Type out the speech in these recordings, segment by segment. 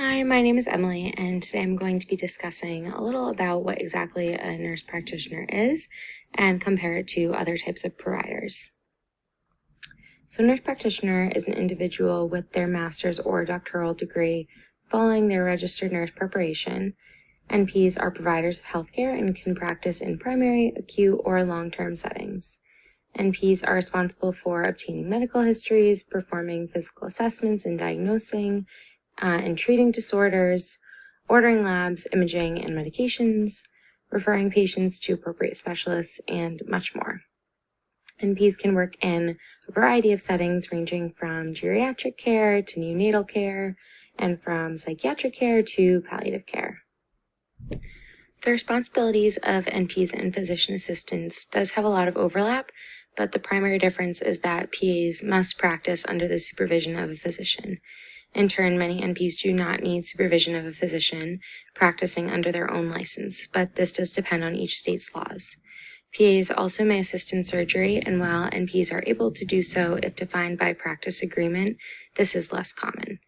Hi, my name is Emily, and today I'm going to be discussing a little about what exactly a nurse practitioner is and compare it to other types of providers. So, a nurse practitioner is an individual with their master's or doctoral degree following their registered nurse preparation. NPs are providers of healthcare and can practice in primary, acute, or long-term settings. NPs are responsible for obtaining medical histories, performing physical assessments and diagnosing and treating disorders, ordering labs, imaging, and medications, referring patients to appropriate specialists, and much more. NPs can work in a variety of settings ranging from geriatric care to neonatal care, and from psychiatric care to palliative care. The responsibilities of NPs and physician assistants does have a lot of overlap, but the primary difference is that PAs must practice under the supervision of a physician. In turn, many NPs do not need supervision of a physician practicing under their own license, but this does depend on each state's laws. PAs also may assist in surgery, and while NPs are able to do so if defined by practice agreement, this is less common.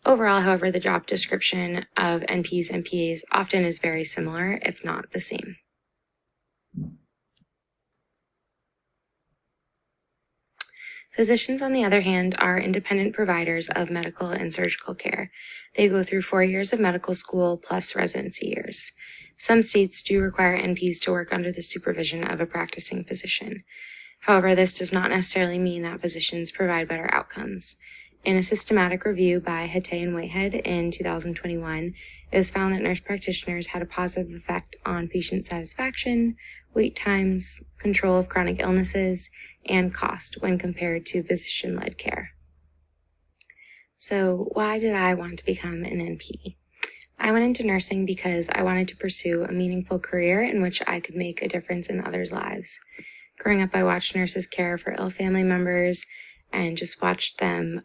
Overall, however, the job description of NPs and PAs often is very similar, if not the same. Physicians, on the other hand, are independent providers of medical and surgical care. They go through 4 years of medical school plus residency years. Some states do require NPs to work under the supervision of a practicing physician. However, this does not necessarily mean that physicians provide better outcomes. In a systematic review by Hatay and Whitehead in 2021, it was found that nurse practitioners had a positive effect on patient satisfaction, wait times, control of chronic illnesses, and cost when compared to physician-led care. So why did I want to become an NP? I went into nursing because I wanted to pursue a meaningful career in which I could make a difference in others' lives. Growing up, I watched nurses care for ill family members and just watched them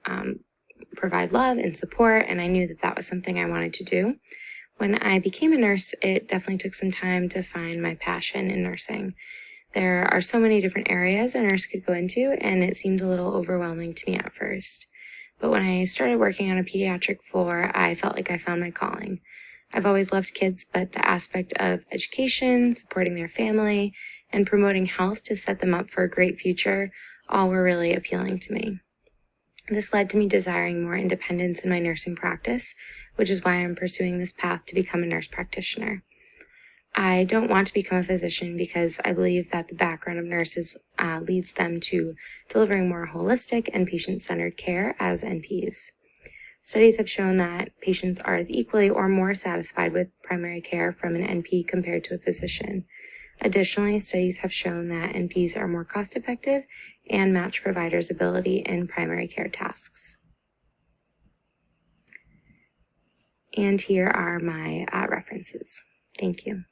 provide love and support, and I knew that that was something I wanted to do. When I became a nurse, it definitely took some time to find my passion in nursing. There are so many different areas a nurse could go into, and it seemed a little overwhelming to me at first. But when I started working on a pediatric floor, I felt like I found my calling. I've always loved kids, but the aspect of education, supporting their family, and promoting health to set them up for a great future all were really appealing to me. This led to me desiring more independence in my nursing practice, which is why I'm pursuing this path to become a nurse practitioner. I don't want to become a physician because I believe that the background of nurses leads them to delivering more holistic and patient-centered care as NPs. Studies have shown that patients are as equally or more satisfied with primary care from an NP compared to a physician. Additionally, studies have shown that NPs are more cost-effective and match providers' ability in primary care tasks. And here are my references. Thank you.